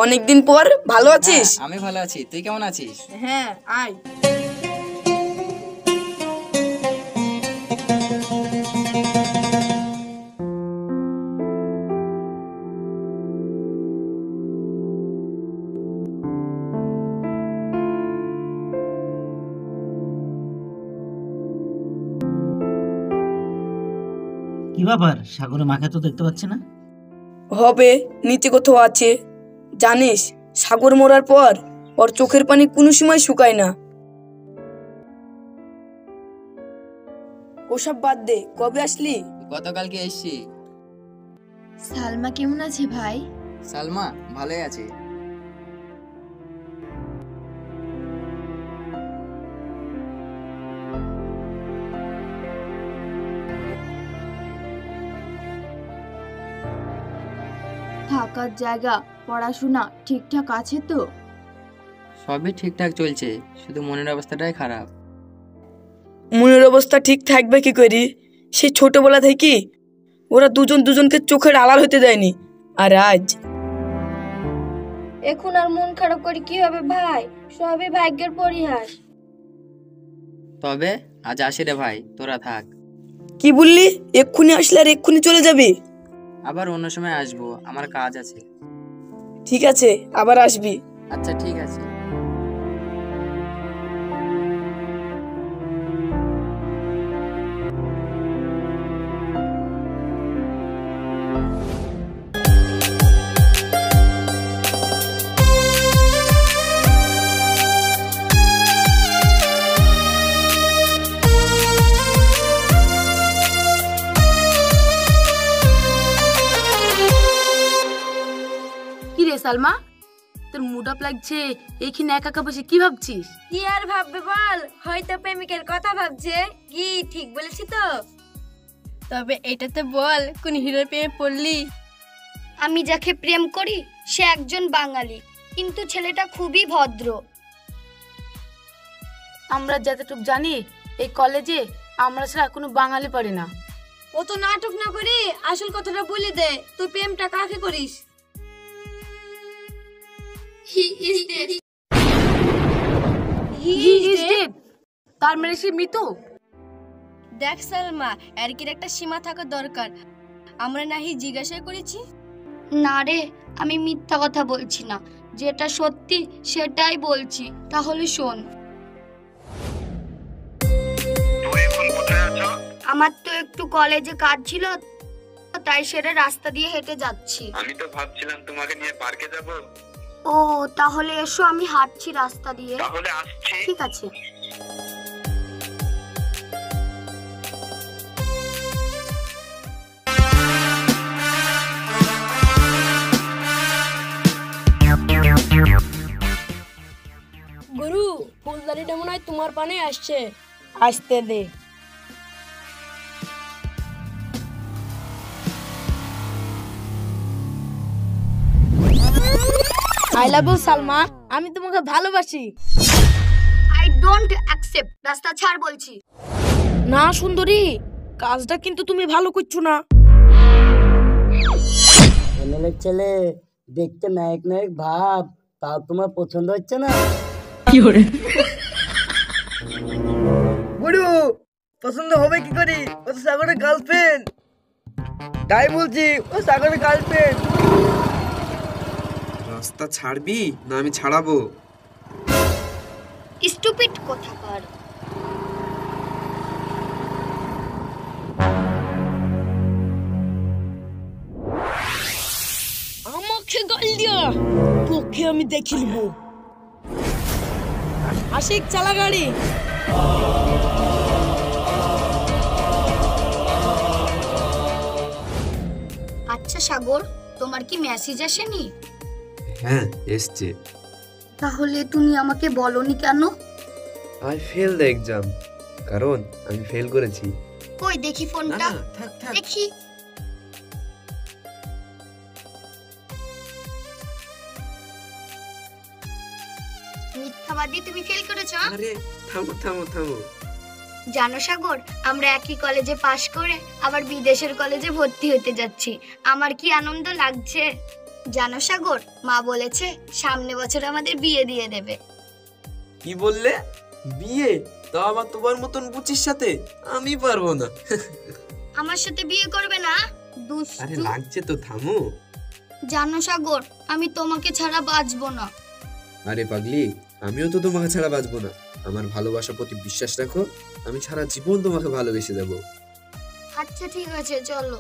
অনেকদিন পর, ভালো আছিস? আমি ভালো আছি, তুই কেমন আছিস? হ্যাঁ, আয়। কি ব্যাপার, সাগরে মাকে তো দেখতে পাচ্ছি না। হবে, নিচে কোথাও আছে। জানিস, সাগর মরার পর ওর চোখের পানি কোনো সময় শুকায় না। ওসব বাদ দে, কবে আসলি? গতকালকে এসছি। সালমা কেমন আছে ভাই? সালমা ভালোই আছে। থাকার জায়গা, পড়াশোনা ঠিকঠাক আছে তো? সবই ঠিকঠাক চলছে, শুধু মনের অবস্থাটাই খারাপ। মনের অবস্থা ঠিক থাকবে কি করি? সেই ছোটবেলা থেকে ওরা দুজন দুজনকে চোখের আড়াল হতে দেয়নি, আর আজ এখন আর মন খারাপ করে কি হবে ভাই? সবই ভাগ্যের পরিহাস। তবে আজ আসি রে ভাই, তোরা থাক। কি বললি? এক্ষুনি আসলে আর এক্ষুনি চলে যাবি? আবার অন্য সময় আসবো, আমার কাজ আছে। ঠিক আছে, আবার আসবি। আচ্ছা ঠিক আছে। কি রে সালমা, তোর মুড অফ লাগছে, এইখানে একা একা বসে কি ভাবছিস? কি আর ভাববে বল, হয়তো প্রেমিকের কথা ভাবছে। কি ঠিক বলেছি তো? তবে এটাতে বল, কোন হিরোর প্রেমে পড়লি? আমি যাকে প্রেম করি সে একজন বাঙালি, কিন্তু ছেলেটা খুবই ভদ্র। আমরা যতটুকু জানি, এই কলেজে আমরা ছাড়া কোনো বাঙালি পড়ে না। ও তো নাটক না করে আসল কথাটা বলে দে, তুই প্রেমটা কাকে করিস? He is dead. তার মানে সে মৃত। দেখ সালমা, এর কি একটা সীমা থাকা দরকার। আমরা নাহি জিজ্ঞাসা করেছি। না রে, আমি মিথ্যা কথা বলছি না, যেটা সত্যি সেটাই বলছি। তাহলে শোন। আমার তো একটু কলেজে কাজ ছিল, তাই সেটা রাস্তা দিয়ে হেঁটে যাচ্ছি। আমি তো ভাবছিলাম তোমাকে নিয়ে পার্কে যাব। ও, তাহলে এসো, আমি হাঁটছি রাস্তা দিয়ে। তাহলে আসছি। ঠিক আছে। গুরু, ফুলদানিটা মনে হয় তোমার পানে আসছে। আসতে দে। আই লাভ ইউ সালমা, আমি তোমাকে ভালোবাসি। I don't accept. রাস্তা ছাড় বলছি। না সুন্দরী, কাজটা কিন্তু তুমি ভালো করছো না। এমএলএ ছেলে, দেখতে নায়ক নায়ক ভাব, তাও তোমার পছন্দ হচ্ছে না? গুরু, পছন্দ হবে কি করে? ও তো সাগরের গার্লফ্রেন্ড। তাই বলছি, ও সাগরের গার্লফ্রেন্ড। রাস্তা ছাড়বি না আমি ছাড়াবো? স্টুপিড কোথাকার। আমাকে গাল দিয়া তোকে আমি দেখে নিব। আশিক, চালা গাড়ি। আচ্ছা সাগর, তোমার কি মেসেজ আসেনি? হ্যাঁ এসছে। তাহলে তুমি আমাকে বলনি কেন? আই ফেল দ্য এক্সাম, কারণ আমি ফেল করেছি। কই দেখি ফোনটা। থাক থাক। দেখি। মিথ্যাবাদী, তুমি ফেল করেছো? আরে থামো থামো থামো। জানো সাগর, আমরা একই কলেজে পাশ করে আবার বিদেশের কলেজে ভর্তি হতে যাচ্ছি। আমার কি আনন্দ লাগছে। জানো সাগর, মা বলেছে সামনে বছর আমাদের বিয়ে দিয়ে দেবে। কি বললে? বিয়ে? তা আবার তোমার মতন বুচির সাথে? আমি পারবো না। আমার সাথে বিয়ে করবে না? আরে লাগছে তো, থামো। জানো সাগর, আমি তোমাকে ছাড়া বাঁচবো না। আরে পাগলি, আমিও তো তোমাকে ছাড়া বাঁচবো না। আমার ভালোবাসার প্রতি বিশ্বাস রাখো, আমি সারা জীবন তোমাকে ভালোবেসে যাবো। আচ্ছা ঠিক আছে, চলো।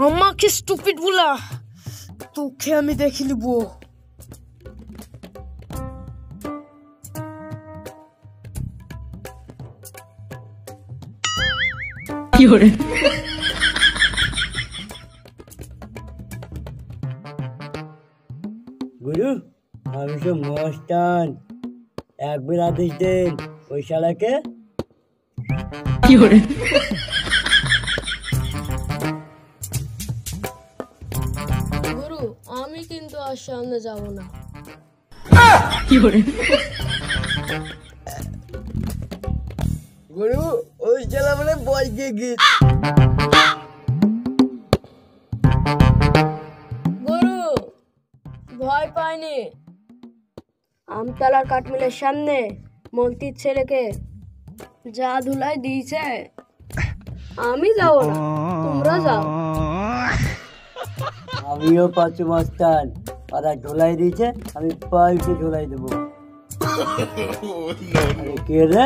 আমাকে স্টুপিড বলা, তোকে আমি দেখে নিব। গুরু, আমি তো মস্তান, একবার আদেশ দেন ওই শালাকে। গুরু, আমি কিন্তু আর সামনে যাব না। গুরু, ওই শালা মানে বয় গিয়ে গুরু, ভয় পাইনি। আমতলার কাঠমিলের সামনে মন্ত্রীর ছেলেকে যা ধুলাই দিয়েছে, আমি যাব না, তোমরা যাও। আমিও পাচ্ছি মস্তান, ওরা ঝোলাই দিয়েছে, আমি পাইকে ঝোলাই দেবো। আরে কে রে?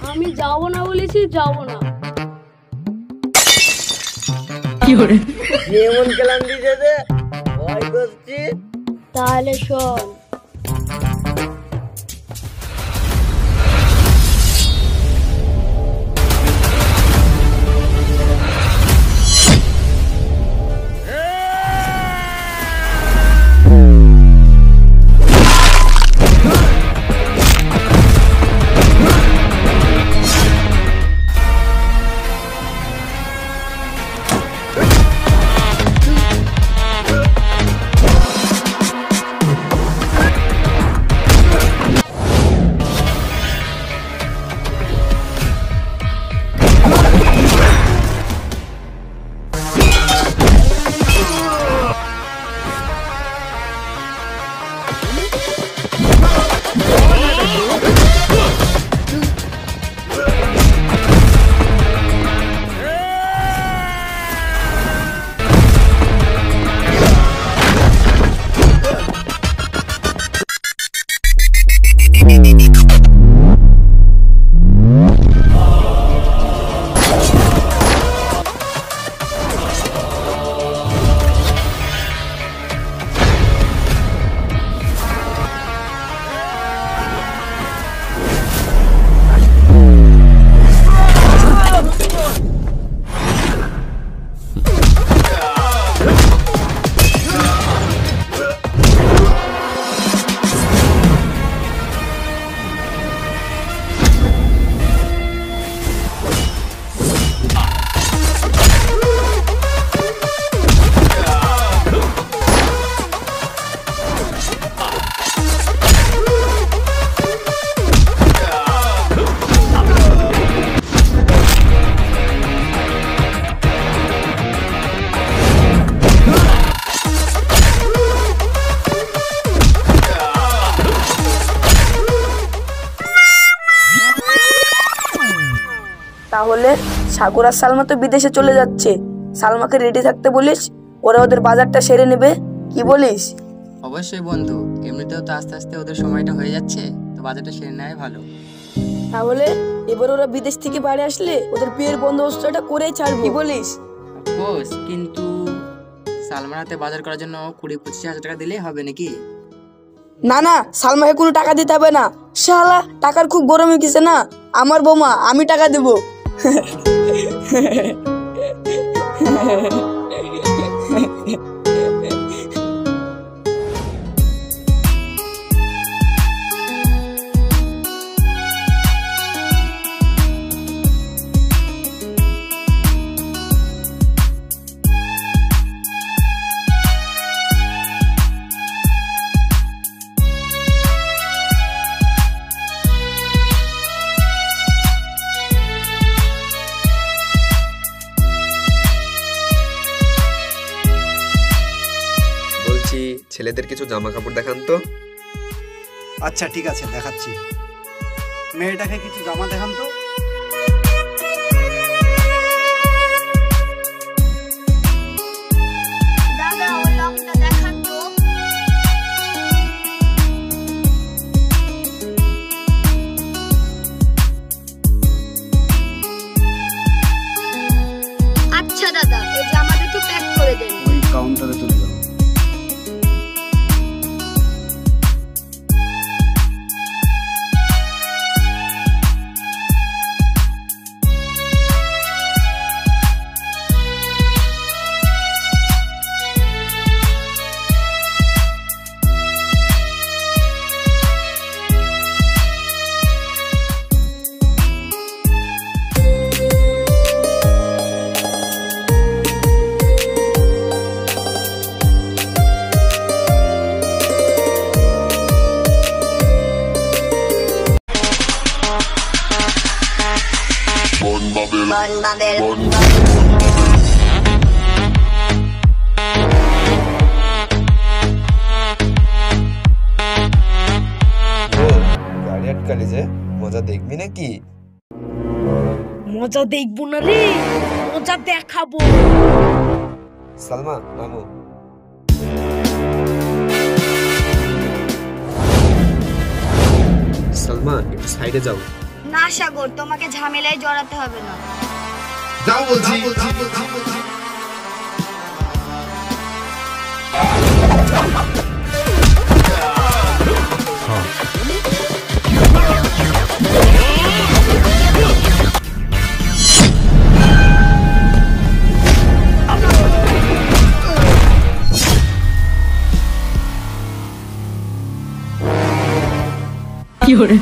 আমি যাব না বলেছি, যাব না। এমন কেলাম দিয়েছে যে ভয় করছি। তাহলে শোন, তাহলে সাগর আর সালমা তো বিদেশে চলে যাচ্ছে, সালমাকে রেডি থাকতে বলিস, ওরা ওদের বাজারটা সেরে নেবে। কি বলিস? অবশ্যই বন্ধু, এমনিতেও তো আস্তে আস্তে ওদের সময়টা হয়ে যাচ্ছে, তো বাজারটা সেরে নেওয়াই ভালো। তাহলে এবার ওরা বিদেশ থেকে বাড়ি আসলে ওদের বিয়ের বন্দোবস্তটা করেই ছাড়বো। কি বলিস? বস, কিন্তু সালমার হাতে বাজার করার জন্য 20-25 হাজার টাকা দিলেই হবে নাকি? না না, সালমাকে কোনো টাকা দিতে হবে না। শালা টাকার খুব গরম হয়ে গেছে না, আমার বৌমা, আমি টাকা দেবো। মেয়েদের কিছু জামা কাপড় দেখান তো। আচ্ছা ঠিক আছে, দেখাচ্ছি। মেয়েটাকে কিছু জামা দেখান তো। দাদা ওই লংটা দেখান তো। আচ্ছা দাদা, এই জামাটা একটু প্যাক করে দেন। ওই কাউন্টারে চলে যাও। গাড়ি আটকালি যে, মজা দেখবি নাকি? মজা দেখবো না রে, মজা দেখাবো। সালমা নামো। সালমা একটু সাইডে যাও। না সাগর, তোমাকে ঝামেলায় জড়াতে হবে না। যাও বলছি। কি হরে